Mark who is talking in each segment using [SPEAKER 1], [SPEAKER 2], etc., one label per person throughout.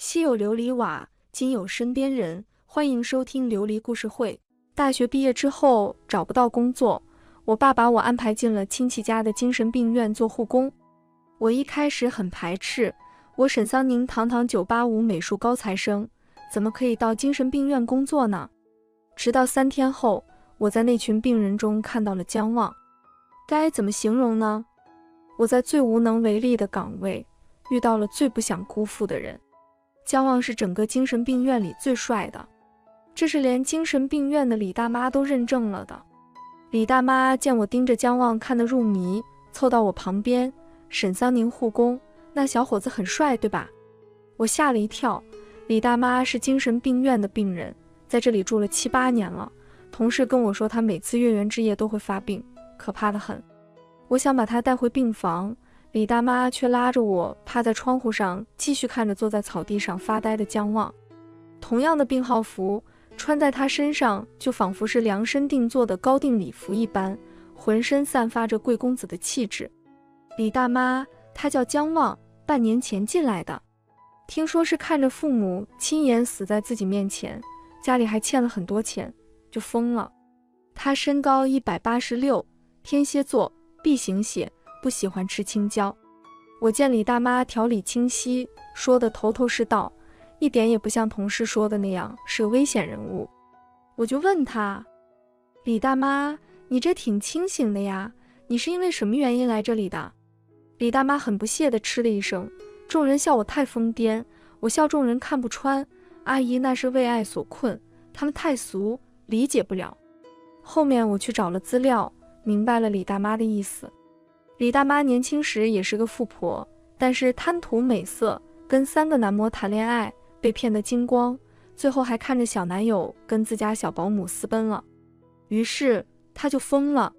[SPEAKER 1] 昔有琉璃瓦，今有身边人。欢迎收听琉璃故事会。大学毕业之后找不到工作，我爸把我安排进了亲戚家的精神病院做护工。我一开始很排斥，我沈桑宁堂堂985美术高材生，怎么可以到精神病院工作呢？直到3天后，我在那群病人中看到了姜望。该怎么形容呢？我在最无能为力的岗位遇到了最不想辜负的人。姜望是整个精神病院里最帅的，这是连精神病院的李大妈都认证了的。李大妈见我盯着姜望看得入迷，凑到我旁边，沈桑宁护工，那小伙子很帅对吧？我吓了一跳，李大妈是精神病院的病人，在这里住了7、8年了，同事跟我说她每次月圆之夜都会发病，可怕得很。我想把她带回病房，李大妈却拉着我趴在窗户上，继续看着坐在草地上发呆的姜望。同样的病号服穿在他身上，就仿佛是量身定做的高定礼服一般，浑身散发着贵公子的气质。李大妈，她叫姜望，半年前进来的，听说是看着父母亲眼死在自己面前，家里还欠了很多钱，就疯了。她身高186，天蝎座，B 型血，不喜欢吃青椒。我见李大妈条理清晰，说的头头是道，一点也不像同事说的那样是个危险人物。我就问她，李大妈，你这挺清醒的呀，你是因为什么原因来这里的？李大妈很不屑地嗤了一声，众人笑我太疯癫，我笑众人看不穿，阿姨那是为爱所困，他们太俗，理解不了。后面我去找了资料，明白了李大妈的意思。李大妈年轻时也是个富婆，但是贪图美色，跟3个男模谈恋爱，被骗得精光，最后还看着小男友跟自家小保姆私奔了。于是她就疯了。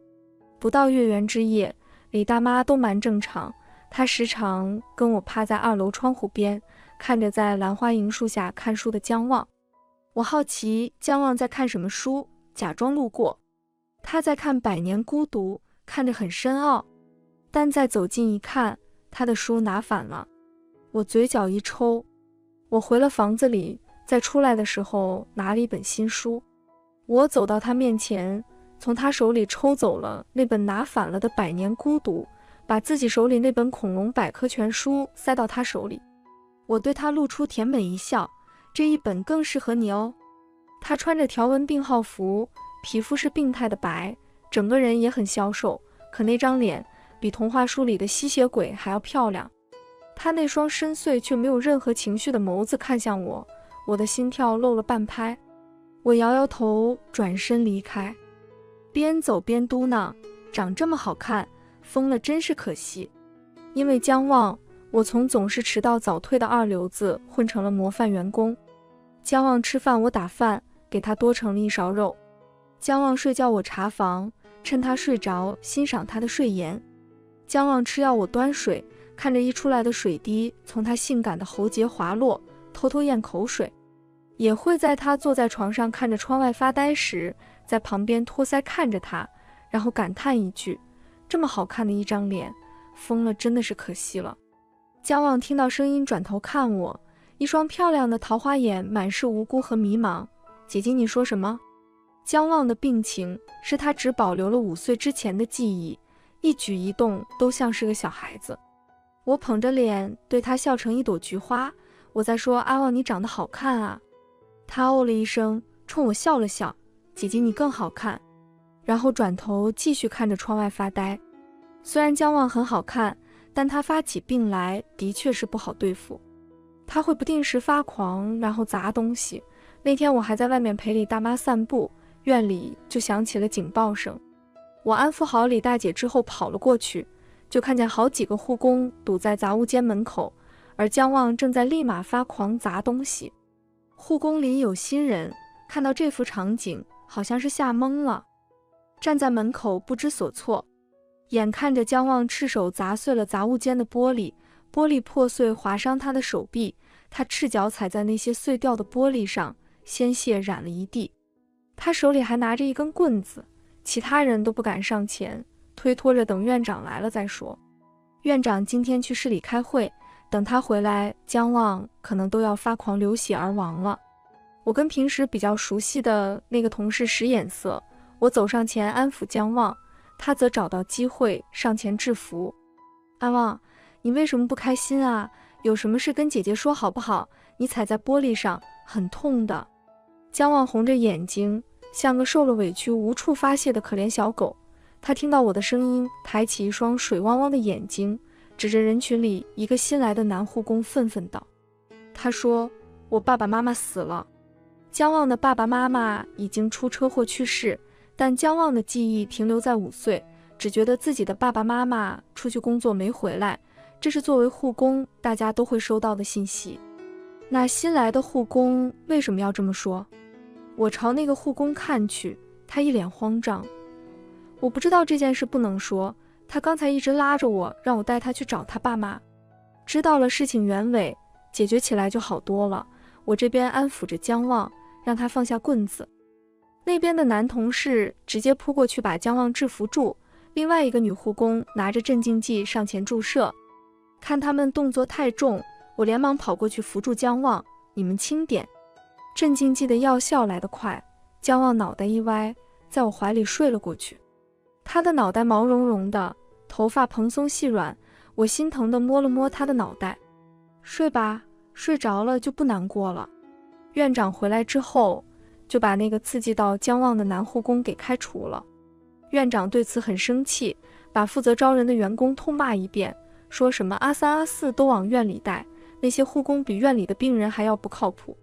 [SPEAKER 1] 不到月圆之夜，李大妈都蛮正常，她时常跟我趴在2楼窗户边，看着在兰花楹树下看书的姜望。我好奇姜望在看什么书，假装路过。他在看《百年孤独》，看着很深奥，但再走近一看，他的书拿反了。我嘴角一抽，我回了房子里，在出来的时候拿了一本新书。我走到他面前，从他手里抽走了那本拿反了的《百年孤独》，把自己手里那本恐龙百科全书塞到他手里。我对他露出甜美一笑，这一本更适合你哦。他穿着条纹病号服，皮肤是病态的白，整个人也很消瘦，可那张脸比童话书里的吸血鬼还要漂亮。他那双深邃却没有任何情绪的眸子看向我，我的心跳漏了半拍。我摇摇头，转身离开，边走边嘟囔，长这么好看，疯了真是可惜。因为姜望，我从总是迟到早退的2流子混成了模范员工。姜望吃饭我打饭，给他多盛了1勺肉。姜望睡觉我查房，趁他睡着欣赏他的睡颜。姜望吃药我端水，看着溢出来的水滴从他性感的喉结滑落，偷偷咽口水。也会在他坐在床上看着窗外发呆时，在旁边托腮看着他，然后感叹一句，这么好看的一张脸，疯了真的是可惜了。姜望听到声音转头看我，一双漂亮的桃花眼满是无辜和迷茫。姐姐你说什么？姜望的病情是他只保留了5岁之前的记忆，一举一动都像是个小孩子。我捧着脸对他笑成一朵菊花，我在说阿望你长得好看啊。他哦了一声，冲我笑了笑，姐姐你更好看，然后转头继续看着窗外发呆。虽然姜望很好看，但他发起病来的确是不好对付。他会不定时发狂，然后砸东西。那天我还在外面陪李大妈散步，院里就响起了警报声。我安抚好李大姐之后跑了过去，就看见好几个护工堵在杂物间门口，而姜望正在立马发狂砸东西。护工里有新人，看到这幅场景好像是吓懵了，站在门口不知所措。眼看着姜望赤手砸碎了杂物间的玻璃，玻璃破碎划伤他的手臂，他赤脚踩在那些碎掉的玻璃上，鲜血染了一地。他手里还拿着一根棍子，其他人都不敢上前，推脱着等院长来了再说。院长今天去市里开会，等他回来，姜旺可能都要发狂流血而亡了。我跟平时比较熟悉的那个同事使眼色，我走上前安抚姜旺，他则找到机会上前制服。阿旺，你为什么不开心啊？有什么事跟姐姐说好不好？你踩在玻璃上，很痛的。姜旺红着眼睛，像个受了委屈无处发泄的可怜小狗。他听到我的声音，抬起一双水汪汪的眼睛，指着人群里一个新来的男护工愤愤道：他说我爸爸妈妈死了。姜旺的爸爸妈妈已经出车祸去世，但姜旺的记忆停留在5岁，只觉得自己的爸爸妈妈出去工作没回来，这是作为护工大家都会收到的信息。那新来的护工为什么要这么说？我朝那个护工看去，他一脸慌张。我不知道这件事不能说，他刚才一直拉着我，让我带他去找他爸妈。知道了事情原委，解决起来就好多了。我这边安抚着姜旺，让他放下棍子。那边的男同事直接扑过去把姜旺制服住，另外一个女护工拿着镇静剂上前注射。看他们动作太重，我连忙跑过去扶住姜旺，你们轻点。镇静剂的药效来得快，姜旺脑袋一歪，在我怀里睡了过去。他的脑袋毛茸茸的，头发蓬松细软，我心疼地摸了摸他的脑袋。睡吧，睡着了就不难过了。院长回来之后，就把那个刺激到姜旺的男护工给开除了。院长对此很生气，把负责招人的员工痛骂一遍，说什么阿三阿四都往院里带，那些护工比院里的病人还要不靠谱。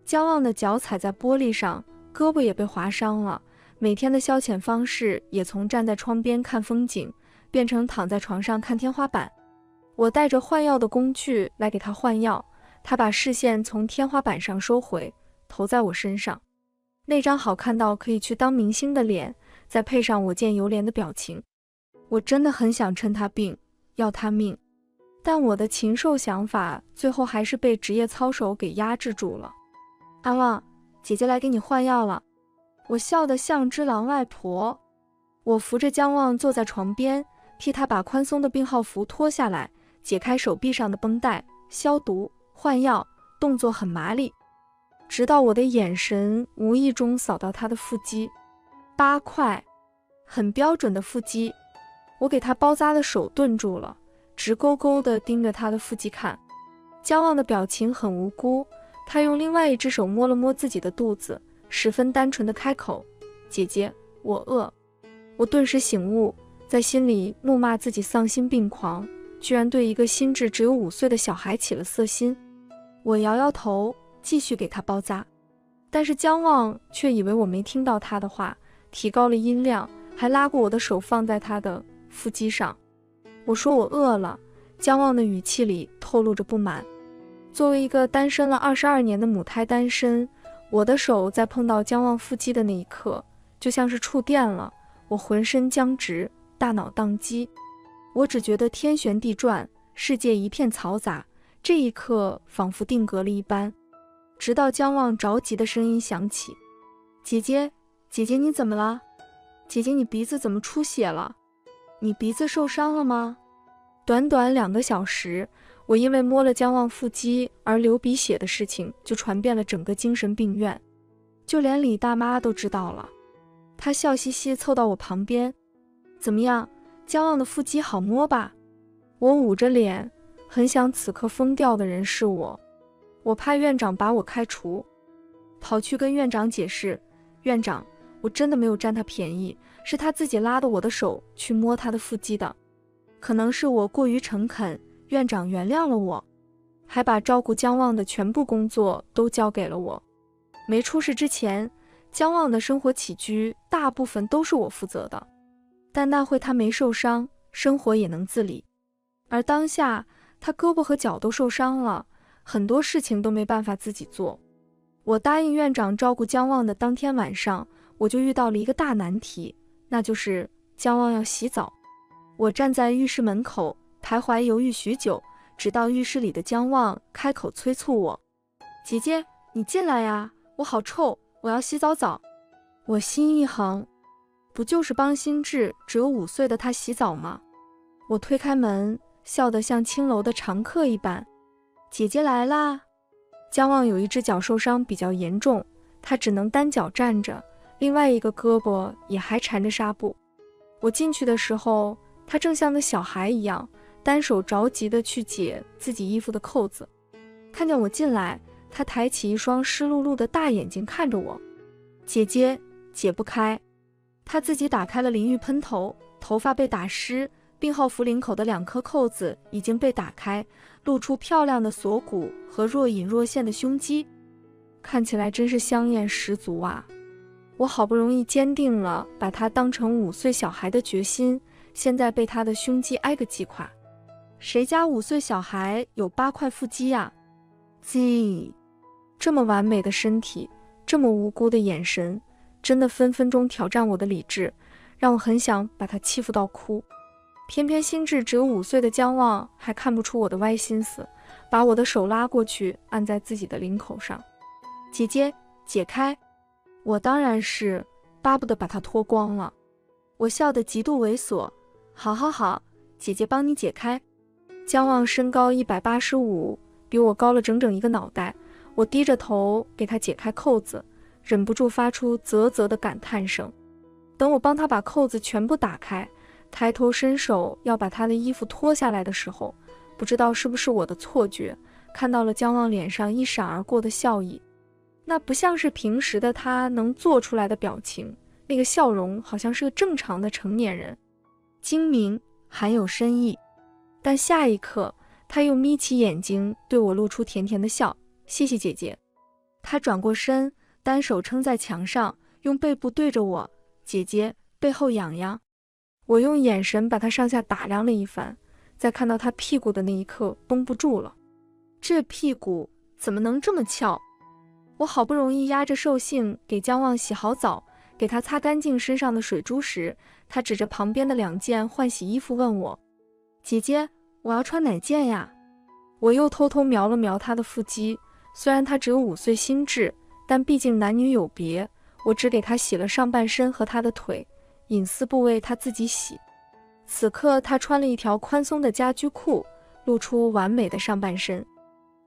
[SPEAKER 1] 姜旺的脚踩在玻璃上，胳膊也被划伤了，每天的消遣方式也从站在窗边看风景，变成躺在床上看天花板。我带着换药的工具来给他换药，他把视线从天花板上收回，投在我身上。那张好看到可以去当明星的脸，再配上我见犹怜的表情，我真的很想趁他病要他命，但我的禽兽想法最后还是被职业操守给压制住了。阿旺，姐姐来给你换药了。我笑得像只狼外婆。我扶着姜旺坐在床边，替他把宽松的病号服脱下来，解开手臂上的绷带，消毒换药，动作很麻利，直到我的眼神无意中扫到他的腹肌，8块，很标准的腹肌。我给他包扎的手顿住了，直勾勾地盯着他的腹肌看。姜旺的表情很无辜，他用另外一只手摸了摸自己的肚子，十分单纯地开口：姐姐，我饿。我顿时醒悟，在心里怒骂自己丧心病狂，居然对一个心智只有5岁的小孩起了色心。我摇摇头，继续给他包扎，但是姜旺却以为我没听到他的话，提高了音量，还拉过我的手放在他的腹肌上。我说我饿了，姜旺的语气里透露着不满。作为一个单身了22年的母胎单身，我的手在碰到姜旺腹肌的那一刻，就像是触电了，我浑身僵直，大脑宕机。我只觉得天旋地转，世界一片嘈杂，这一刻仿佛定格了一般。直到姜旺着急的声音响起：姐姐，姐姐你怎么了？姐姐你鼻子怎么出血了？你鼻子受伤了吗？短短2个小时，我因为摸了姜旺腹肌而流鼻血的事情就传遍了整个精神病院，就连李大妈都知道了。她笑嘻嘻凑到我旁边：怎么样，姜旺的腹肌好摸吧？我捂着脸，很想此刻疯掉的人是我。我怕院长把我开除，跑去跟院长解释：院长，我真的没有占他便宜，是他自己拉的我的手去摸他的腹肌的，可能是我过于诚恳，院长原谅了我，还把照顾姜旺的全部工作都交给了我。没出事之前，姜旺的生活起居大部分都是我负责的，但那会他没受伤，生活也能自理。而当下他胳膊和脚都受伤了，很多事情都没办法自己做。我答应院长照顾姜旺的当天晚上，我就遇到了一个大难题，那就是姜旺要洗澡。我站在浴室门口徘徊犹豫许久，直到浴室里的姜旺开口催促我：姐姐，你进来呀，我好臭，我要洗澡。我心一横，不就是帮心智只有5岁的他洗澡吗？我推开门，笑得像青楼的常客一般。姐姐来啦！姜望有一只脚受伤比较严重，他只能单脚站着，另外一个胳膊也还缠着纱布。我进去的时候，他正像个小孩一样，单手着急地去解自己衣服的扣子。看见我进来，他抬起一双湿漉漉的大眼睛看着我。姐姐，解不开。他自己打开了淋浴喷头，头发被打湿，病号服领口的2颗扣子已经被打开，露出漂亮的锁骨和若隐若现的胸肌，看起来真是香艳十足啊！我好不容易坚定了把他当成5岁小孩的决心，现在被他的胸肌挨个击垮。谁家5岁小孩有8块腹肌呀？这么完美的身体，这么无辜的眼神，真的分分钟挑战我的理智，让我很想把他欺负到哭。偏偏心智只有5岁的姜望还看不出我的歪心思，把我的手拉过去按在自己的领口上。姐姐，解开！我当然是巴不得把它脱光了。我笑得极度猥琐。好，姐姐帮你解开。姜望身高185，比我高了整整1个脑袋。我低着头给他解开扣子，忍不住发出啧啧的感叹声。等我帮他把扣子全部打开，抬头伸手要把他的衣服脱下来的时候，不知道是不是我的错觉，看到了姜望脸上一闪而过的笑意。那不像是平时的他能做出来的表情，那个笑容好像是个正常的成年人，精明，含有深意。但下一刻，他又眯起眼睛对我露出甜甜的笑。谢谢姐姐。他转过身，单手撑在墙上，用背部对着我。姐姐，背后痒痒。我用眼神把他上下打量了一番，在看到他屁股的那一刻绷不住了。这屁股怎么能这么翘？我好不容易压着兽性给姜望洗好澡，给他擦干净身上的水珠时，他指着旁边的2件换洗衣服问我：姐姐，我要穿哪件呀？我又偷偷瞄了瞄他的腹肌，虽然他只有5岁心智，但毕竟男女有别，我只给他洗了上半身和他的腿，隐私部位他自己洗。此刻他穿了一条宽松的家居裤，露出完美的上半身。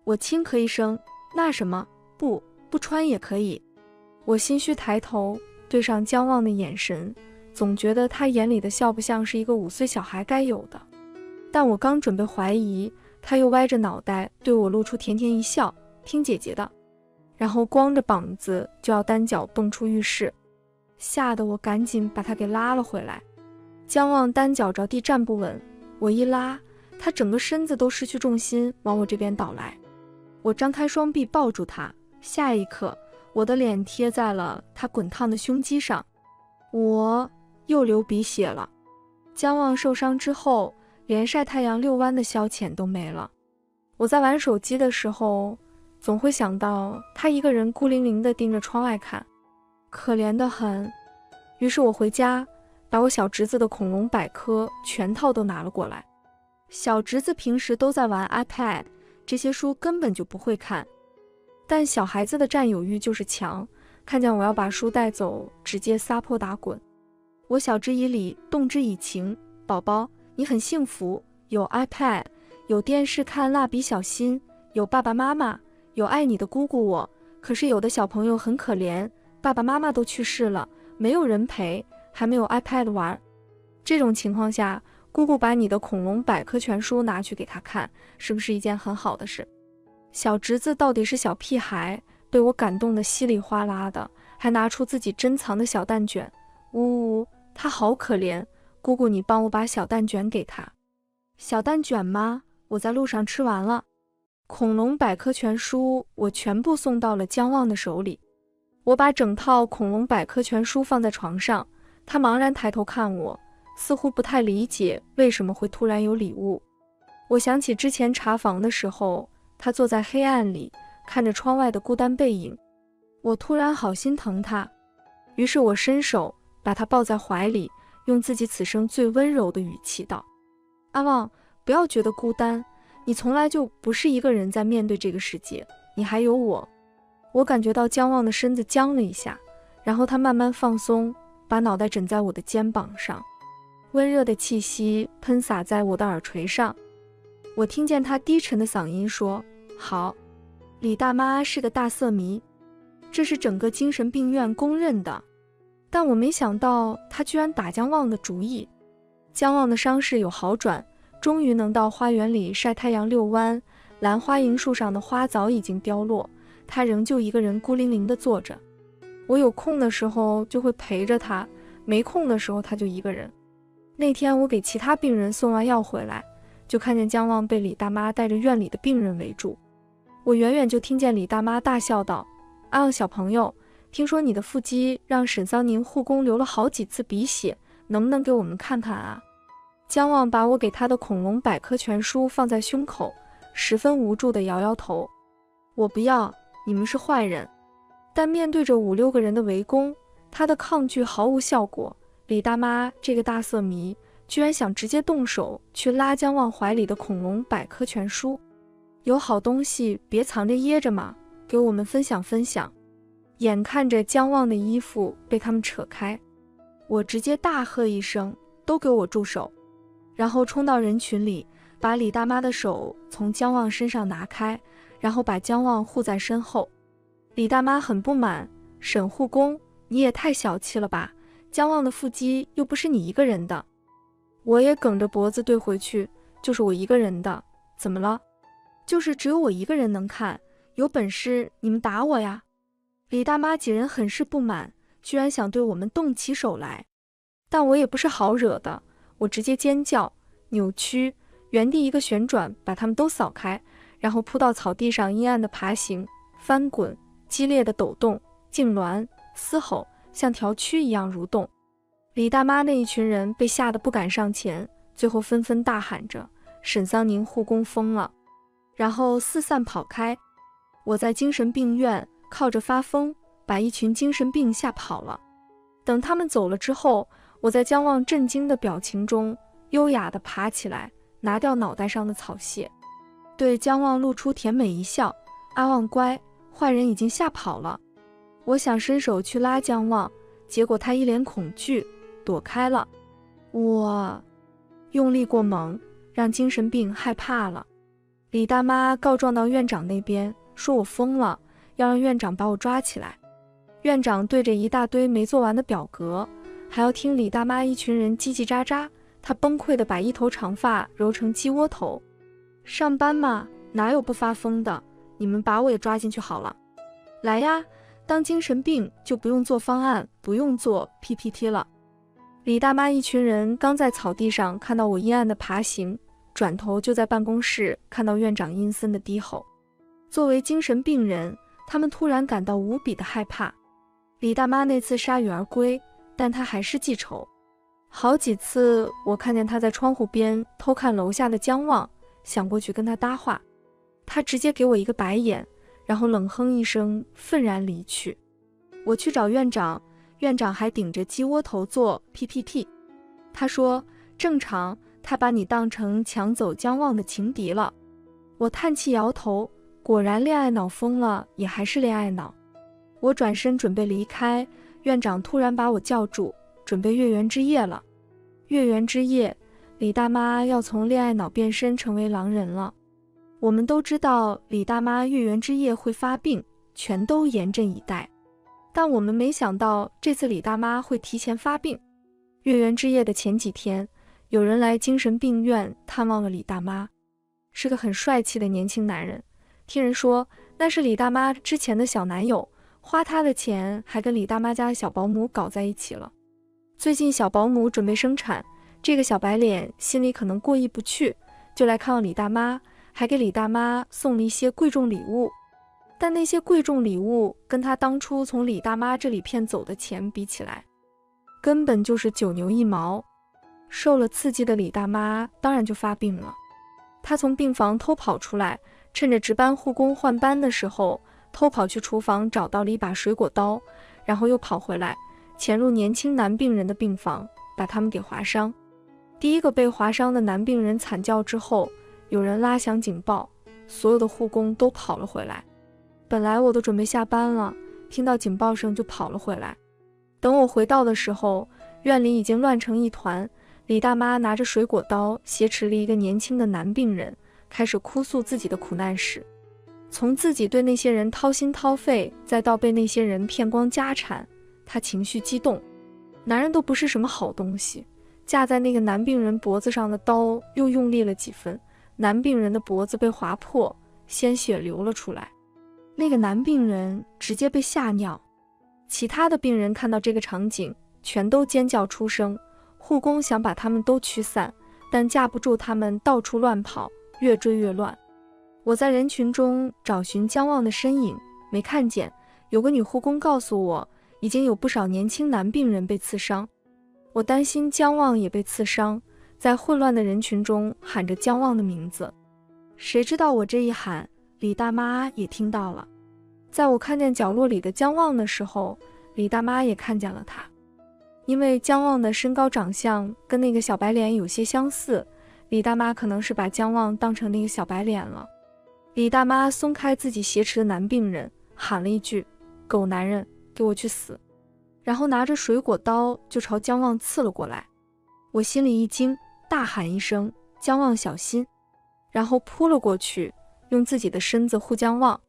[SPEAKER 1] 我轻咳一声，那什么，不穿也可以。我心虚抬头对上姜望的眼神，总觉得他眼里的笑不像是一个5岁小孩该有的。但我刚准备怀疑，他又歪着脑袋对我露出甜甜一笑，听姐姐的，然后光着膀子就要单脚蹦出浴室，吓得我赶紧把他给拉了回来。姜望单脚着地站不稳，我一拉，他整个身子都失去重心往我这边倒来。我张开双臂抱住他，下一刻我的脸贴在了他滚烫的胸肌上，我又流鼻血了。姜望受伤之后，连晒太阳遛弯的消遣都没了。我在玩手机的时候，总会想到他一个人孤零零地盯着窗外看，可怜得很。于是我回家，把我小侄子的恐龙百科全套都拿了过来。小侄子平时都在玩 iPad， 这些书根本就不会看，但小孩子的占有欲就是强，看见我要把书带走，直接撒泼打滚。我晓之以理，动之以情，宝宝，你很幸福，有 iPad， 有电视看蜡笔小新，有爸爸妈妈，有爱你的姑姑我。可是有的小朋友很可怜，爸爸妈妈都去世了，没有人陪，还没有 iPad 玩。这种情况下，姑姑把你的恐龙百科全书拿去给他看，是不是一件很好的事？小侄子到底是小屁孩，被我感动得稀里哗啦的，还拿出自己珍藏的小蛋卷，呜呜，他好可怜，姑姑你帮我把小蛋卷给他。小蛋卷吗？我在路上吃完了。恐龙百科全书我全部送到了姜望的手里。我把整套恐龙百科全书放在床上，他茫然抬头看我，似乎不太理解为什么会突然有礼物。我想起之前查房的时候，他坐在黑暗里，看着窗外的孤单背影，我突然好心疼他。于是我伸手把他抱在怀里，用自己此生最温柔的语气道：阿望，不要觉得孤单，你从来就不是一个人在面对这个世界，你还有我。我感觉到姜望的身子僵了一下，然后他慢慢放松，把脑袋枕在我的肩膀上，温热的气息喷洒在我的耳垂上。我听见她低沉的嗓音说：“好。”李大妈是个大色迷，这是整个精神病院公认的。但我没想到她居然打姜旺的主意。姜旺的伤势有好转，终于能到花园里晒太阳遛弯。兰花楹树上的花早已经凋落，他仍旧一个人孤零零地坐着。我有空的时候就会陪着他，没空的时候他就一个人。那天我给其他病人送完药回来，就看见姜旺被李大妈带着院里的病人围住。我远远就听见李大妈大笑道：“啊，小朋友，听说你的腹肌让沈桑宁护工流了好几次鼻血，能不能给我们看看啊？”姜旺把我给他的恐龙百科全书放在胸口，十分无助地摇摇头：“我不要，你们是坏人。”但面对着5、6个人的围攻，他的抗拒毫无效果。李大妈这个大色迷居然想直接动手去拉姜旺怀里的恐龙百科全书。有好东西别藏着掖着嘛，给我们分享分享。眼看着姜旺的衣服被他们扯开，我直接大喝一声：“都给我住手！”然后冲到人群里，把李大妈的手从姜旺身上拿开，然后把姜旺护在身后。李大妈很不满：“沈护工，你也太小气了吧，姜旺的腹肌又不是你一个人的。”我也梗着脖子对回去：“就是我一个人的，怎么了？就是只有我一个人能看，有本事你们打我呀！”李大妈几人很是不满，居然想对我们动起手来。但我也不是好惹的，我直接尖叫、扭曲，原地一个旋转把他们都扫开，然后扑到草地上阴暗的爬行、翻滚、激烈的抖动、痉挛、嘶吼，像条蛆一样蠕动。李大妈那一群人被吓得不敢上前，最后纷纷大喊着：“沈桑宁护工疯了！”然后四散跑开。我在精神病院靠着发疯，把一群精神病吓跑了。等他们走了之后，我在姜旺震惊的表情中优雅地爬起来，拿掉脑袋上的草屑，对姜旺露出甜美一笑：“阿旺乖，坏人已经吓跑了。”我想伸手去拉姜旺，结果他一脸恐惧，躲开了。我用力过猛，让精神病害怕了。李大妈告状到院长那边，说我疯了，要让院长把我抓起来。院长对着一大堆没做完的表格，还要听李大妈一群人叽叽喳喳，他崩溃地把一头长发揉成鸡窝头。上班嘛，哪有不发疯的？你们把我也抓进去好了。来呀，当精神病就不用做方案，不用做 PPT 了。李大妈一群人刚在草地上看到我阴暗的爬行，转头就在办公室看到院长阴森的低吼。作为精神病人，他们突然感到无比的害怕。李大妈那次铩羽而归，但她还是记仇。好几次我看见她在窗户边偷看楼下的姜旺，想过去跟他搭话，他直接给我一个白眼，然后冷哼一声，愤然离去。我去找院长，院长还顶着鸡窝头做 PPT。他说正常，他把你当成抢走姜旺的情敌了。我叹气摇头，果然恋爱脑疯了也还是恋爱脑。我转身准备离开，院长突然把我叫住，准备月圆之夜了。月圆之夜，李大妈要从恋爱脑变身成为狼人了。我们都知道李大妈月圆之夜会发病，全都严阵以待。但我们没想到这次李大妈会提前发病。月圆之夜的前几天，有人来精神病院探望了李大妈，是个很帅气的年轻男人。听人说那是李大妈之前的小男友，花他的钱还跟李大妈家的小保姆搞在一起了。最近小保姆准备生产，这个小白脸心里可能过意不去，就来看望李大妈，还给李大妈送了一些贵重礼物。但那些贵重礼物跟他当初从李大妈这里骗走的钱比起来，根本就是九牛一毛。受了刺激的李大妈当然就发病了。她从病房偷跑出来，趁着值班护工换班的时候，偷跑去厨房找到了一把水果刀，然后又跑回来，潜入年轻男病人的病房，把他们给划伤。第一个被划伤的男病人惨叫之后，有人拉响警报，所有的护工都跑了回来。本来我都准备下班了，听到警报声就跑了回来。等我回到的时候，院里已经乱成一团。李大妈拿着水果刀挟持了一个年轻的男病人，开始哭诉自己的苦难史。从自己对那些人掏心掏肺，再到被那些人骗光家产，他情绪激动。男人都不是什么好东西，架在那个男病人脖子上的刀又用力了几分，男病人的脖子被划破，鲜血流了出来。那个男病人直接被吓尿。其他的病人看到这个场景，全都尖叫出声。护工想把他们都驱散，但架不住他们到处乱跑，越追越乱。我在人群中找寻姜旺的身影，没看见。有个女护工告诉我，已经有不少年轻男病人被刺伤。我担心姜旺也被刺伤，在混乱的人群中喊着姜旺的名字。谁知道我这一喊，李大妈也听到了。在我看见角落里的姜旺的时候，李大妈也看见了他。因为姜旺的身高长相跟那个小白脸有些相似，李大妈可能是把姜旺当成那个小白脸了。李大妈松开自己挟持的男病人，喊了一句：“狗男人，给我去死！”然后拿着水果刀就朝姜旺刺了过来。我心里一惊，大喊一声：“姜旺小心！”然后扑了过去，用自己的身子护姜旺。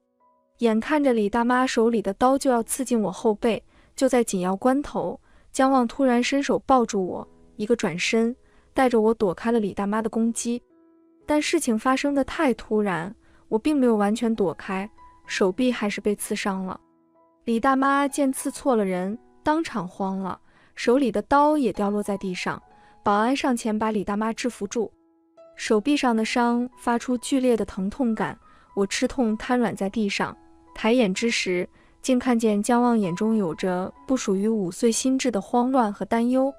[SPEAKER 1] 眼看着李大妈手里的刀就要刺进我后背，就在紧要关头，姜旺突然伸手抱住我，一个转身，带着我躲开了李大妈的攻击。但事情发生的太突然，我并没有完全躲开，手臂还是被刺伤了。李大妈见刺错了人，当场慌了，手里的刀也掉落在地上。保安上前把李大妈制服住。手臂上的伤发出剧烈的疼痛感，我吃痛瘫软在地上。抬眼之时，竟看见姜旺眼中有着不属于5岁心智的慌乱和担忧。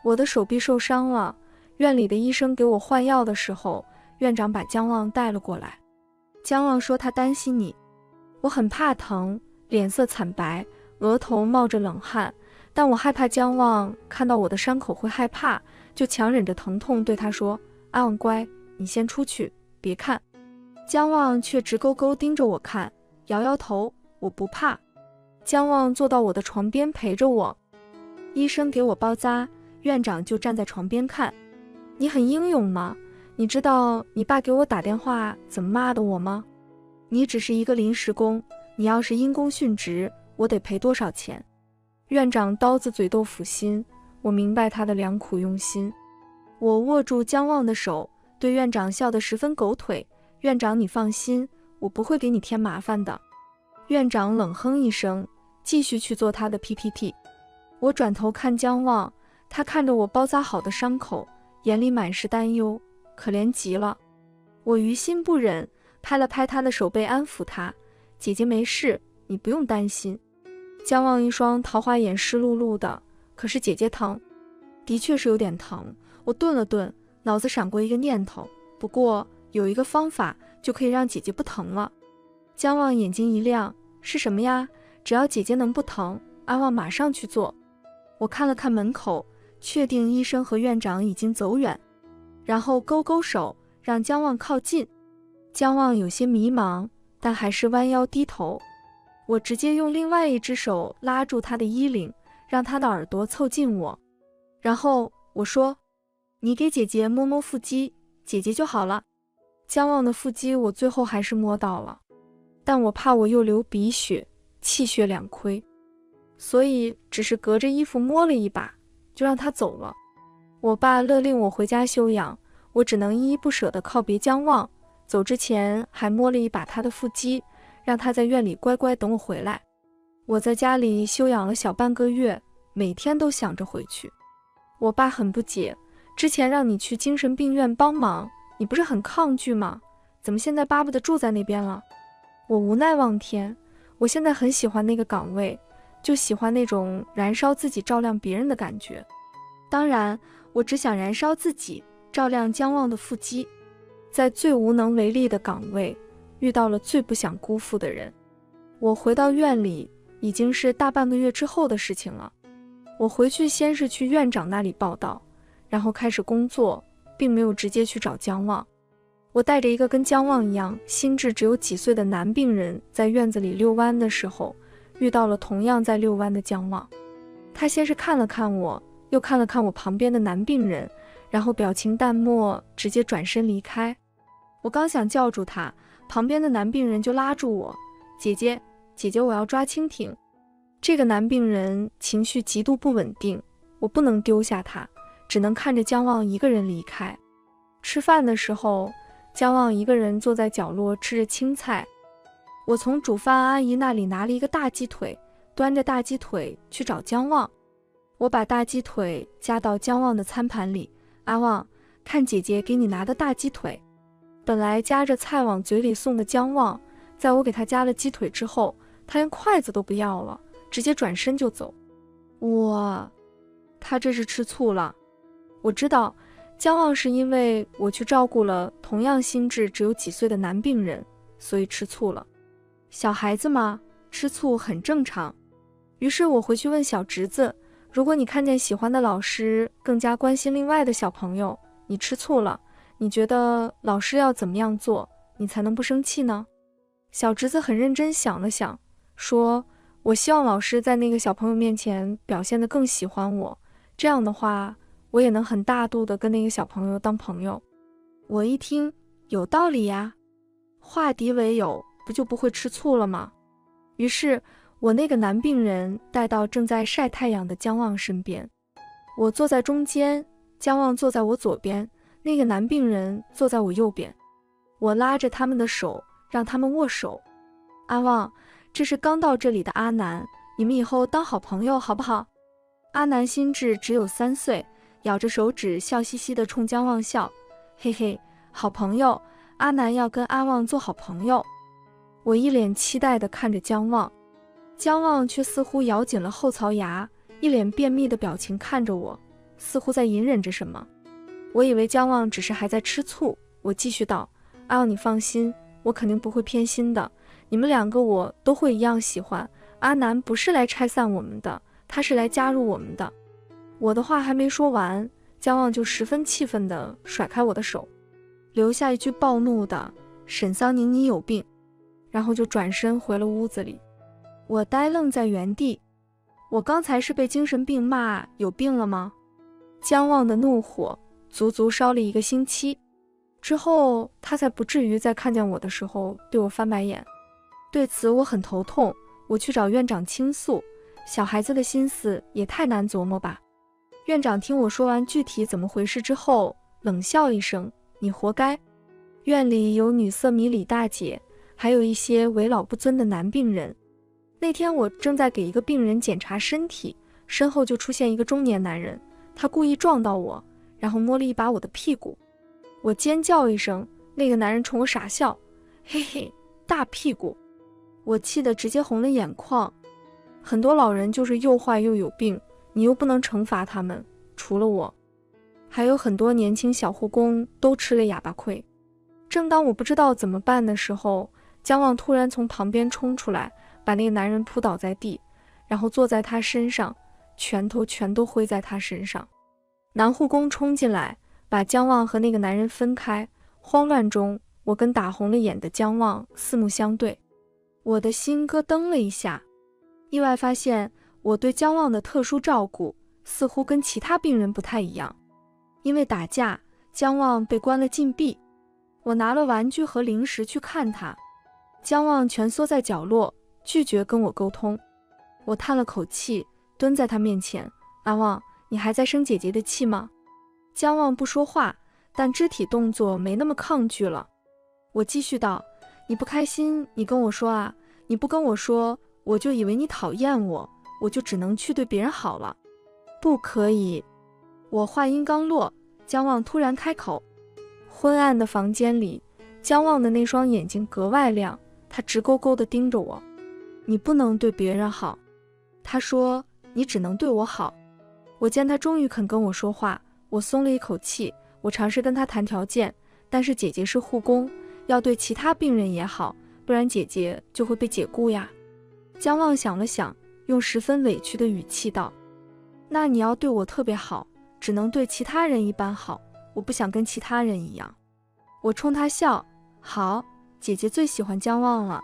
[SPEAKER 1] 我的手臂受伤了，院里的医生给我换药的时候，院长把姜旺带了过来。姜旺说他担心你。我很怕疼，脸色惨白，额头冒着冷汗，但我害怕姜旺看到我的伤口会害怕，就强忍着疼痛对他说：“阿旺乖，你先出去，别看。”姜旺却直勾勾盯着我看，摇摇头：“我不怕。”姜旺坐到我的床边陪着我。医生给我包扎，院长就站在床边看。你很英勇吗？你知道你爸给我打电话怎么骂的我吗？你只是一个临时工，你要是因公殉职，我得赔多少钱？院长刀子嘴豆腐心，我明白他的良苦用心。我握住姜旺的手，对院长笑得十分狗腿。院长你放心，我不会给你添麻烦的。院长冷哼一声，继续去做他的 PPT。我转头看姜旺，他看着我包扎好的伤口，眼里满是担忧，可怜极了。我于心不忍，拍了拍他的手背安抚他：“姐姐没事，你不用担心。”姜旺一双桃花眼湿漉漉的，可是姐姐疼。的确是有点疼。我顿了顿，脑子闪过一个念头，不过有一个方法就可以让姐姐不疼了。姜旺眼睛一亮：“是什么呀？只要姐姐能不疼，阿旺马上去做。”我看了看门口，确定医生和院长已经走远，然后勾勾手让姜旺靠近。姜旺有些迷茫，但还是弯腰低头。我直接用另外一只手拉住他的衣领，让他的耳朵凑近我，然后我说：“你给姐姐摸摸腹肌，姐姐就好了。”姜旺的腹肌我最后还是摸到了，但我怕我又流鼻血，气血两亏，所以只是隔着衣服摸了一把，就让他走了。我爸勒令我回家休养，我只能依依不舍地告别姜旺。走之前还摸了一把他的腹肌，让他在院里乖乖等我回来。我在家里休养了小半个月，每天都想着回去。我爸很不解，之前让你去精神病院帮忙，你不是很抗拒吗？怎么现在巴不得住在那边了？我无奈望天，我现在很喜欢那个岗位，就喜欢那种燃烧自己照亮别人的感觉。当然，我只想燃烧自己，照亮姜旺的腹肌。在最无能为力的岗位，遇到了最不想辜负的人。我回到院里，已经是大半个月之后的事情了。我回去先是去院长那里报道，然后开始工作，并没有直接去找姜旺。我带着一个跟姜旺一样心智只有几岁的男病人，在院子里遛弯的时候，遇到了同样在遛弯的姜旺。他先是看了看我，又看了看我旁边的男病人，然后表情淡漠，直接转身离开。我刚想叫住他，旁边的男病人就拉住我：“姐姐，姐姐，我要抓蜻蜓。”这个男病人情绪极度不稳定，我不能丢下他，只能看着姜旺一个人离开。吃饭的时候，姜旺一个人坐在角落吃着青菜。我从煮饭阿姨那里拿了一个大鸡腿，端着大鸡腿去找姜旺。我把大鸡腿夹到姜旺的餐盘里：“阿旺，看姐姐给你拿的大鸡腿。”本来夹着菜往嘴里送的姜旺，在我给他夹了鸡腿之后，他连筷子都不要了，直接转身就走。他这是吃醋了。我知道姜旺是因为我去照顾了同样心智只有几岁的男病人，所以吃醋了。小孩子嘛，吃醋很正常。于是我回去问小侄子：“如果你看见喜欢的老师更加关心另外的小朋友，你吃醋了，你觉得老师要怎么样做，你才能不生气呢？”小侄子很认真想了想，说：“我希望老师在那个小朋友面前表现得更喜欢我，这样的话，我也能很大度地跟那个小朋友当朋友。”我一听，有道理呀，化敌为友，不就不会吃醋了吗？于是我那个男病人带到正在晒太阳的姜旺身边，我坐在中间，姜旺坐在我左边，那个男病人坐在我右边。我拉着他们的手，让他们握手。阿旺，这是刚到这里的阿南，你们以后当好朋友好不好？阿南心智只有3岁，咬着手指笑嘻嘻地冲姜旺笑：“嘿嘿，好朋友，阿南要跟阿旺做好朋友。”我一脸期待地看着姜旺，姜旺却似乎咬紧了后槽牙，一脸便秘的表情看着我，似乎在隐忍着什么。我以为姜旺只是还在吃醋，我继续道：“阿旺，你放心，我肯定不会偏心的，你们2个我都会一样喜欢。阿南不是来拆散我们的，他是来加入我们的。”我的话还没说完，姜旺就十分气愤地甩开我的手，留下一句暴怒的：“沈桑宁，你有病！”然后就转身回了屋子里。我呆愣在原地，我刚才是被精神病骂有病了吗？姜旺的怒火足足烧了1个星期，之后他才不至于在看见我的时候对我翻白眼。对此我很头痛，我去找院长倾诉，小孩子的心思也太难琢磨吧。院长听我说完具体怎么回事之后，冷笑一声：“你活该。”院里有女色迷李大姐，还有一些为老不尊的男病人。那天我正在给一个病人检查身体，身后就出现一个中年男人，他故意撞到我，然后摸了一把我的屁股。我尖叫一声，那个男人冲我傻笑：“嘿嘿，大屁股。”我气得直接红了眼眶。很多老人就是又坏又有病，你又不能惩罚他们，除了我，还有很多年轻小护工都吃了哑巴亏。正当我不知道怎么办的时候，姜旺突然从旁边冲出来，把那个男人扑倒在地，然后坐在他身上，拳头全都挥在他身上。男护工冲进来，把姜旺和那个男人分开。慌乱中，我跟打红了眼的姜旺四目相对，我的心咯噔了一下，意外发现我对姜旺的特殊照顾似乎跟其他病人不太一样。因为打架，姜旺被关了禁闭。我拿了玩具和零食去看他，姜旺蜷缩在角落，拒绝跟我沟通。我叹了口气，蹲在他面前：“阿旺，你还在生姐姐的气吗？”姜旺不说话，但肢体动作没那么抗拒了。我继续道：“你不开心，你跟我说啊，你不跟我说，我就以为你讨厌我，我就只能去对别人好了。不可以。”我话音刚落，姜旺突然开口。昏暗的房间里，姜旺的那双眼睛格外亮，他直勾勾地盯着我：“你不能对别人好。”他说：“你只能对我好。”我见他终于肯跟我说话，我松了一口气。我尝试跟他谈条件，但是姐姐是护工，要对其他病人也好，不然姐姐就会被解雇呀。姜旺想了想，用十分委屈的语气道：“那你要对我特别好，只能对其他人一般好，我不想跟其他人一样。”我冲他笑：“好，姐姐最喜欢姜旺了。”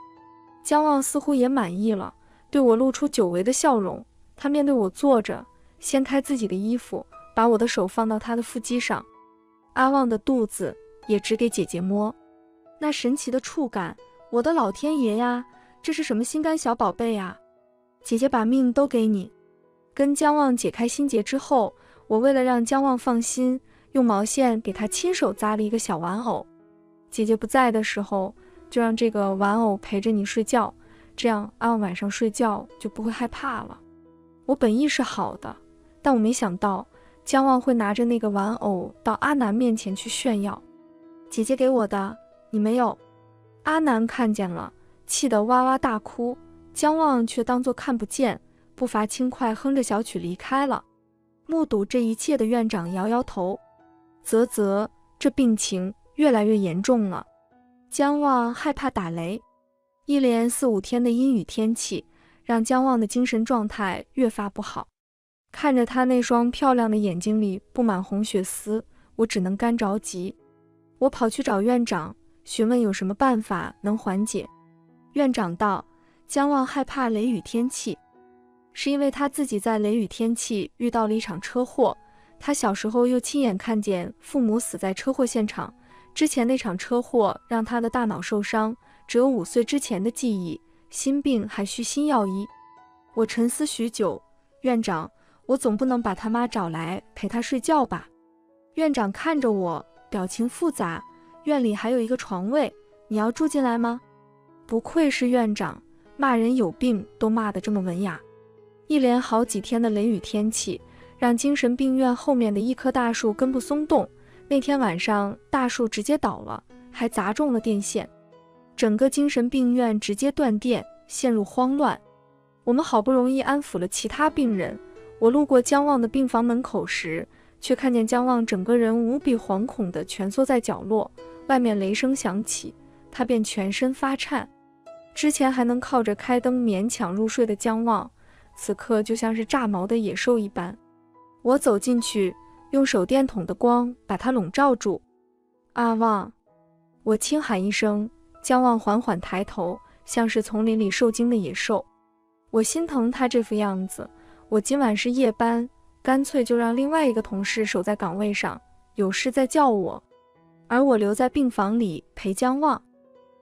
[SPEAKER 1] 姜旺似乎也满意了，对我露出久违的笑容。他面对我坐着，掀开自己的衣服，把我的手放到他的腹肌上。阿旺的肚子也只给姐姐摸。那神奇的触感，我的老天爷呀，这是什么心肝小宝贝呀？姐姐把命都给你。跟姜旺解开心结之后，我为了让姜旺放心，用毛线给他亲手扎了一个小玩偶。姐姐不在的时候，就让这个玩偶陪着你睡觉，这样晚上睡觉就不会害怕了。我本意是好的，但我没想到姜旺会拿着那个玩偶到阿南面前去炫耀。姐姐给我的，你没有。阿南看见了，气得哇哇大哭，姜旺却当作看不见，步伐轻快哼着小曲离开了。目睹这一切的院长摇摇头，啧，这病情越来越严重了。姜旺害怕打雷，一连4、5天的阴雨天气让姜旺的精神状态越发不好。看着他那双漂亮的眼睛里布满红血丝，我只能干着急。我跑去找院长，询问有什么办法能缓解。院长道，姜旺害怕雷雨天气，是因为他自己在雷雨天气遇到了一场车祸，他小时候又亲眼看见父母死在车祸现场，之前那场车祸让他的大脑受伤，只有5岁之前的记忆，心病还需心药医。我沉思许久，院长，我总不能把他妈找来陪他睡觉吧？院长看着我，表情复杂，院里还有一个床位，你要住进来吗？不愧是院长，骂人有病都骂得这么文雅。一连好几天的雷雨天气，让精神病院后面的一棵大树根部松动，那天晚上大树直接倒了，还砸中了电线，整个精神病院直接断电，陷入慌乱。我们好不容易安抚了其他病人，我路过姜旺的病房门口时，却看见姜旺整个人无比惶恐地蜷缩在角落，外面雷声响起，他便全身发颤。之前还能靠着开灯勉强入睡的姜旺，此刻就像是炸毛的野兽一般。我走进去，用手电筒的光把他笼罩住。阿旺，我轻喊一声，姜旺缓缓抬头，像是丛林里受惊的野兽。我心疼他这副样子，我今晚是夜班，干脆就让另外一个同事守在岗位上，有事再叫我，而我留在病房里陪姜旺。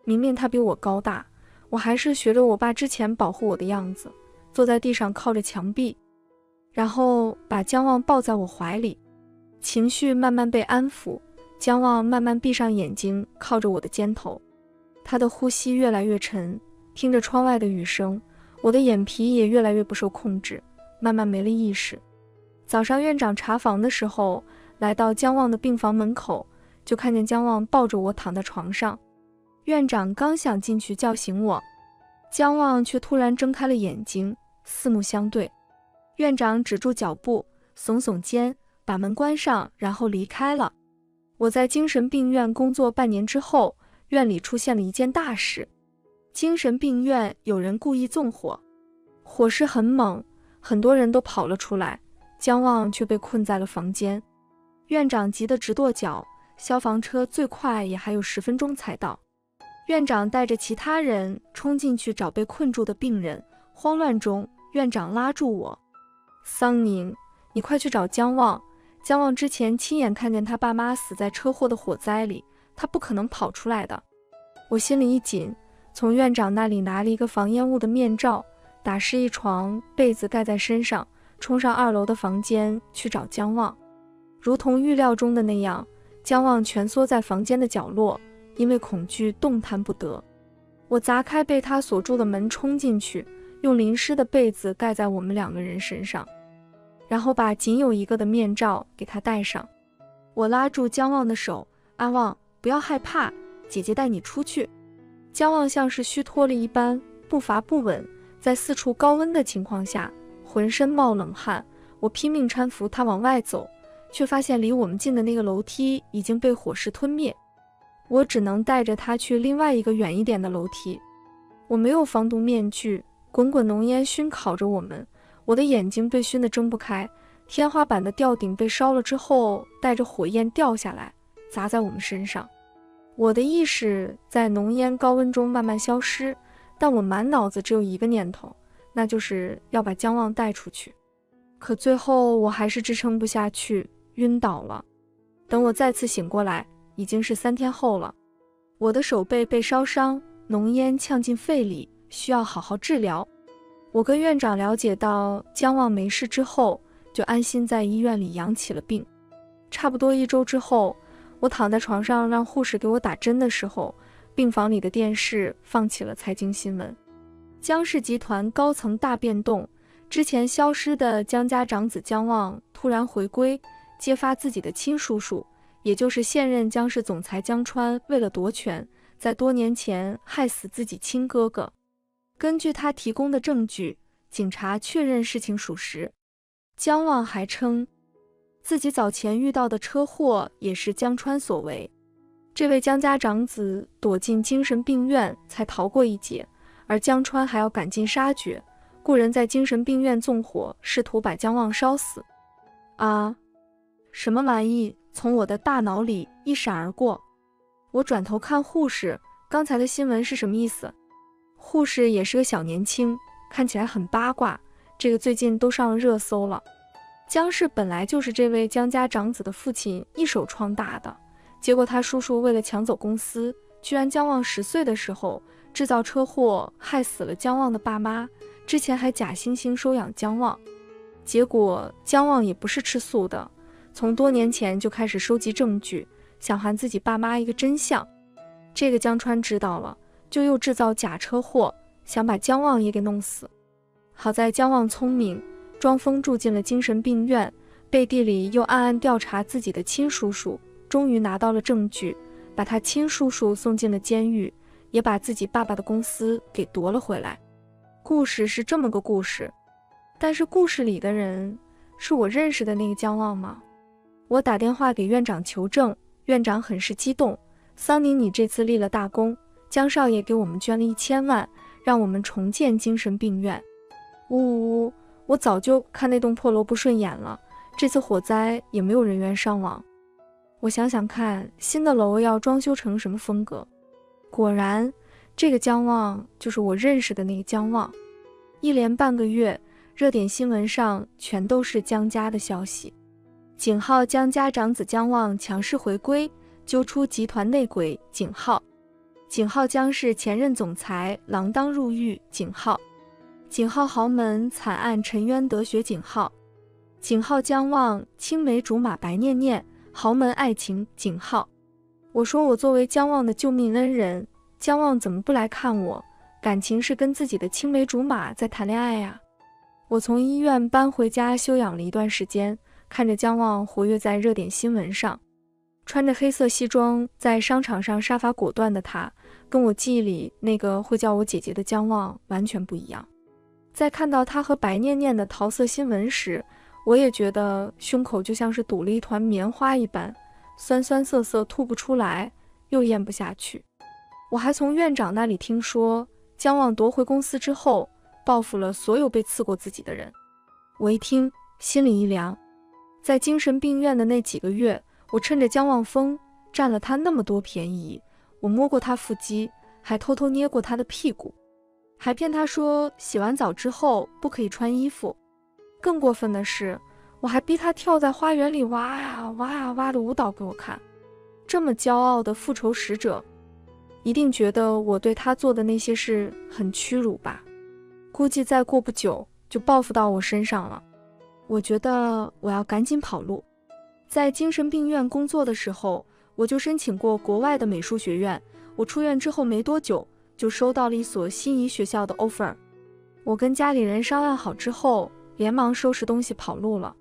[SPEAKER 1] 明明他比我高大，我还是学着我爸之前保护我的样子，坐在地上靠着墙壁，然后把姜旺抱在我怀里。情绪慢慢被安抚，姜旺慢慢闭上眼睛，靠着我的肩头。他的呼吸越来越沉，听着窗外的雨声，我的眼皮也越来越不受控制，慢慢没了意识。早上院长查房的时候，来到姜旺的病房门口，就看见姜旺抱着我躺在床上。院长刚想进去叫醒我，姜旺却突然睁开了眼睛，四目相对。院长止住脚步，耸耸肩，把门关上，然后离开了。我在精神病院工作半年之后，院里出现了一件大事。精神病院有人故意纵火，火势很猛，很多人都跑了出来，姜旺却被困在了房间。院长急得直跺脚，消防车最快也还有10分钟才到。院长带着其他人冲进去找被困住的病人，慌乱中，院长拉住我：桑宁，你快去找姜旺。姜旺之前亲眼看见他爸妈死在车祸的火灾里，他不可能跑出来的。我心里一紧，从院长那里拿了一个防烟雾的面罩，打湿一床被子盖在身上，冲上2楼的房间去找姜旺。如同预料中的那样，姜旺蜷缩在房间的角落，因为恐惧动弹不得。我砸开被他锁住的门冲进去，用淋湿的被子盖在我们2个人身上，然后把仅有一个的面罩给他戴上。我拉住姜旺的手：阿旺，不要害怕，姐姐带你出去。姜旺像是虚脱了一般，步伐不稳，在4处高温的情况下，浑身冒冷汗。我拼命搀扶他往外走，却发现离我们近的那个楼梯已经被火势吞灭。我只能带着他去另外一个远一点的楼梯。我没有防毒面具，滚滚浓烟熏烤着我们，我的眼睛被熏得睁不开，天花板的吊顶被烧了之后，带着火焰掉下来，砸在我们身上。我的意识在浓烟高温中慢慢消失，但我满脑子只有一个念头，那就是要把姜旺带出去。可最后我还是支撑不下去，晕倒了。等我再次醒过来，已经是3天后了。我的手背被烧伤，浓烟呛进肺里，需要好好治疗。我跟院长了解到姜望没事之后，就安心在医院里养起了病。差不多1周之后，我躺在床上让护士给我打针的时候，病房里的电视放起了财经新闻。姜氏集团高层大变动，之前消失的姜家长子姜望突然回归，揭发自己的亲叔叔，也就是现任姜氏总裁姜川，为了夺权，在多年前害死自己亲哥哥。根据他提供的证据，警察确认事情属实。姜望还称，自己早前遇到的车祸也是姜川所为。这位姜家长子躲进精神病院才逃过一劫，而姜川还要赶尽杀绝，故人在精神病院纵火，试图把姜望烧死。啊！什么玩意从我的大脑里一闪而过。我转头看护士，刚才的新闻是什么意思？护士也是个小年轻，看起来很八卦，这个最近都上了热搜了。姜氏本来就是这位姜家长子的父亲一手创大的，结果他叔叔为了抢走公司，居然姜望10岁的时候制造车祸，害死了姜望的爸妈，之前还假惺惺收养姜望。结果姜望也不是吃素的，从多年前就开始收集证据，想还自己爸妈一个真相。这个姜川知道了，就又制造假车祸，想把姜望也给弄死。好在姜望聪明，装疯住进了精神病院，背地里又暗暗调查自己的亲叔叔，终于拿到了证据，把他亲叔叔送进了监狱，也把自己爸爸的公司给夺了回来。故事是这么个故事，但是故事里的人是我认识的那个姜望吗？我打电话给院长求证，院长很是激动，桑尼你这次立了大功，姜少爷给我们捐了1000万，让我们重建精神病院。呜呜呜，我早就看那栋破楼不顺眼了，这次火灾也没有人员伤亡。我想想看，新的楼要装修成什么风格？果然，这个姜望就是我认识的那个姜望。1连半个月，热点新闻上全都是姜家的消息。井号姜家长子姜望强势回归，揪出集团内鬼井号。井号姜氏前任总裁锒铛入狱井号。井号豪门惨案沉冤得雪井号。井号姜望青梅竹马白念念，豪门爱情井号。我说我作为姜望的救命恩人，姜望怎么不来看我？感情是跟自己的青梅竹马在谈恋爱呀。我从医院搬回家休养了一段时间，看着姜望活跃在热点新闻上。穿着黑色西装在商场上杀伐果断的他，跟我记忆里那个会叫我姐姐的姜望完全不一样。在看到他和白念念的桃色新闻时，我也觉得胸口就像是堵了一团棉花一般，酸酸涩涩吐不出来，又咽不下去。我还从院长那里听说，姜望夺回公司之后，报复了所有被刺过自己的人。我一听，心里一凉。在精神病院的那几个月，我趁着姜望疯，占了他那么多便宜，我摸过他腹肌，还偷偷捏过他的屁股，还骗他说洗完澡之后不可以穿衣服。更过分的是，我还逼他跳在花园里挖呀挖呀挖的舞蹈给我看。这么骄傲的复仇使者，一定觉得我对他做的那些事很屈辱吧？估计再过不久就报复到我身上了。我觉得我要赶紧跑路。在精神病院工作的时候，我就申请过国外的美术学院。我出院之后没多久，就收到了一所心仪学校的 offer。我跟家里人商量好之后，连忙收拾东西跑路了。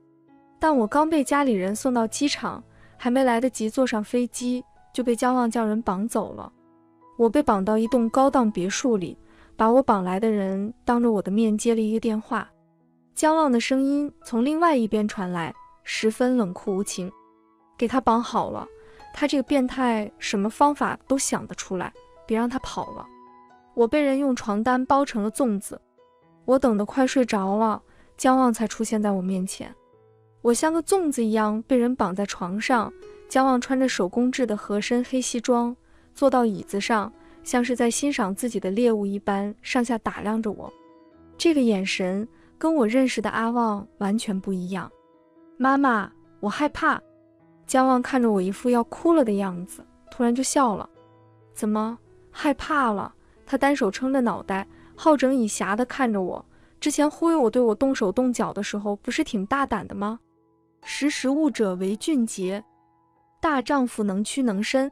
[SPEAKER 1] 但我刚被家里人送到机场，还没来得及坐上飞机，就被姜望叫人绑走了。我被绑到一栋高档别墅里，把我绑来的人当着我的面接了一个电话。姜望的声音从另外一边传来，十分冷酷无情。给他绑好了，他这个变态什么方法都想得出来，别让他跑了。我被人用床单包成了粽子，我等得快睡着了，姜望才出现在我面前。我像个粽子一样被人绑在床上，姜望穿着手工制的合身黑西装，坐到椅子上，像是在欣赏自己的猎物一般，上下打量着我。这个眼神跟我认识的阿旺完全不一样。妈妈，我害怕。姜望看着我一副要哭了的样子，突然就笑了。怎么害怕了？他单手撑着脑袋，好整以暇地看着我。之前忽悠我对我动手动脚的时候，不是挺大胆的吗？识时务者为俊杰，大丈夫能屈能伸。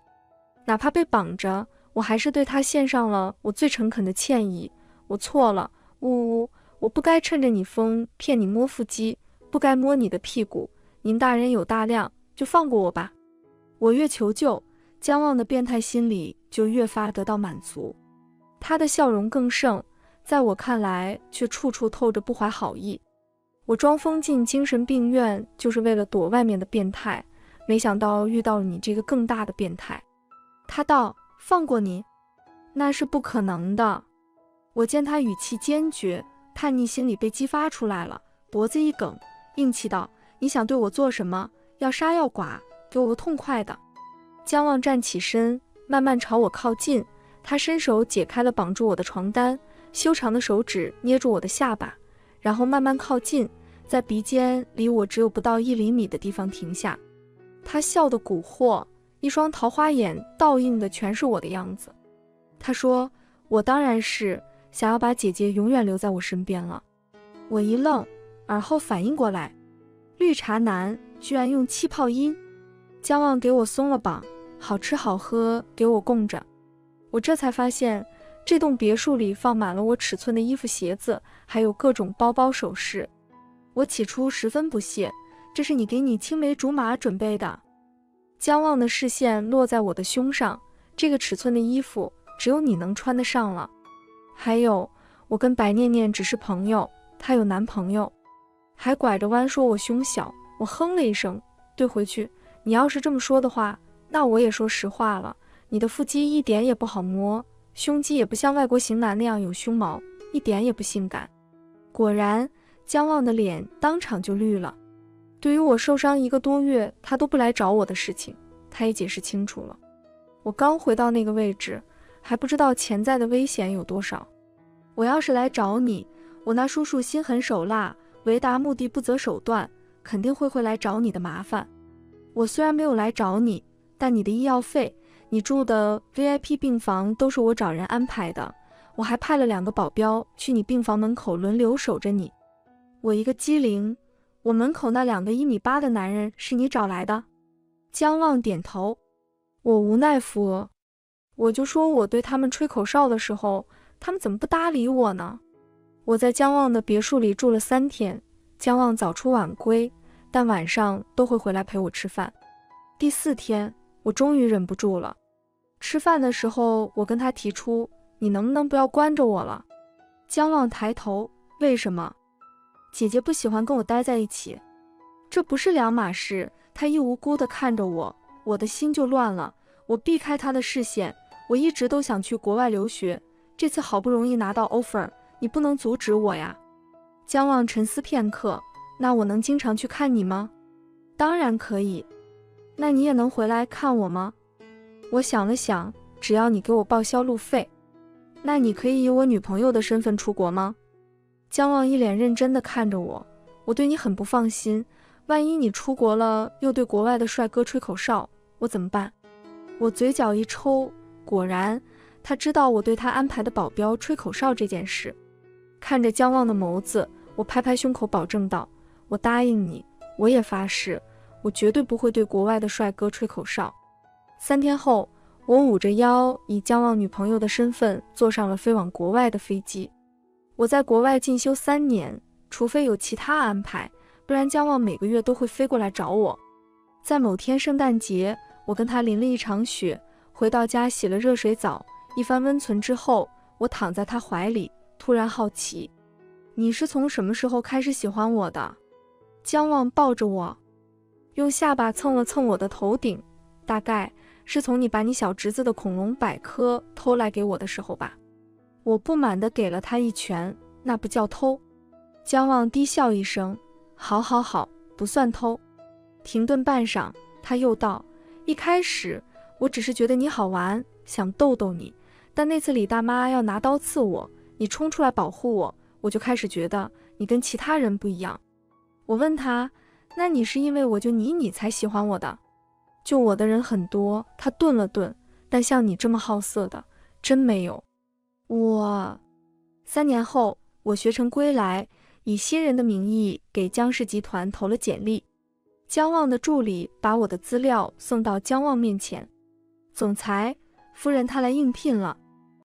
[SPEAKER 1] 哪怕被绑着，我还是对他献上了我最诚恳的歉意。我错了，我不该趁着你疯骗你摸腹肌，不该摸你的屁股。您大人有大量，就放过我吧。我越求救，姜望的变态心理就越发得到满足。他的笑容更盛，在我看来却处处透着不怀好意。我装疯进精神病院就是为了躲外面的变态，没想到遇到了你这个更大的变态。他道：放过你？那是不可能的。我见他语气坚决，叛逆心理被激发出来了，脖子一梗，硬气道：你想对我做什么？要杀要剐，给我个痛快的。姜望站起身，慢慢朝我靠近，他伸手解开了绑住我的床单，修长的手指捏住我的下巴，然后慢慢靠近，在鼻尖离我只有不到1厘米的地方停下。他笑得蛊惑，一双桃花眼倒映的全是我的样子。他说：我当然是想要把姐姐永远留在我身边了。我一愣，而后反应过来，绿茶男居然用气泡音。姜望给我松了绑，好吃好喝给我供着。我这才发现，这栋别墅里放满了我尺寸的衣服鞋子，还有各种包包首饰。我起初十分不屑，这是你给你青梅竹马准备的。姜望的视线落在我的胸上，这个尺寸的衣服只有你能穿得上了。还有，我跟白念念只是朋友，她有男朋友。还拐着弯说我胸小。我哼了一声，对回去，你要是这么说的话，那我也说实话了，你的腹肌一点也不好摸，胸肌也不像外国型男那样有胸毛，一点也不性感。果然，姜望的脸当场就绿了。对于我受伤1个多月他都不来找我的事情，他也解释清楚了。我刚回到那个位置，还不知道潜在的危险有多少。我要是来找你，我那叔叔心狠手辣，为达目的不择手段，肯定会来找你的麻烦。我虽然没有来找你，但你的医药费，你住的 VIP 病房都是我找人安排的，我还派了2个保镖去你病房门口轮流守着你。我一个机灵，我门口那2个1.8米的男人是你找来的？姜望点头。我无奈扶额，我就说我对他们吹口哨的时候，他们怎么不搭理我呢？我在姜望的别墅里住了3天，姜望早出晚归，但晚上都会回来陪我吃饭。第4天，我终于忍不住了。吃饭的时候，我跟他提出，你能不能不要关着我了？姜望抬头，为什么？姐姐不喜欢跟我待在一起。这不是两码事。他一无辜地看着我，我的心就乱了。我避开他的视线，我一直都想去国外留学，这次好不容易拿到 offer， 你不能阻止我呀。姜望沉思片刻，那我能经常去看你吗？当然可以。那你也能回来看我吗？我想了想，只要你给我报销路费。那你可以以我女朋友的身份出国吗？姜望一脸认真地看着我，我对你很不放心，万一你出国了又对国外的帅哥吹口哨，我怎么办？我嘴角一抽，果然他知道我对他安排的保镖吹口哨这件事。看着姜望的眸子，我拍拍胸口保证道，我答应你，我也发誓，我绝对不会对国外的帅哥吹口哨。3天后，我捂着腰以姜望女朋友的身份坐上了飞往国外的飞机。我在国外进修3年，除非有其他安排，不然姜望每个月都会飞过来找我。在某天圣诞节，我跟他淋了一场雪，回到家洗了热水澡，一番温存之后，我躺在他怀里，突然好奇，你是从什么时候开始喜欢我的？姜望抱着我，用下巴蹭了蹭我的头顶，大概是从你把你小侄子的恐龙百科偷来给我的时候吧。我不满地给了他一拳，那不叫偷。姜望低笑一声，好好好，不算偷。停顿半晌，他又道，一开始我只是觉得你好玩，想逗逗你，但那次李大妈要拿刀刺我，你冲出来保护我，我就开始觉得你跟其他人不一样。我问他，那你是因为我就你才喜欢我的？救我的人很多。他顿了顿，但像你这么好色的，真没有。3年后，我学成归来，以新人的名义给江氏集团投了简历。江望的助理把我的资料送到江望面前，总裁夫人，他来应聘了。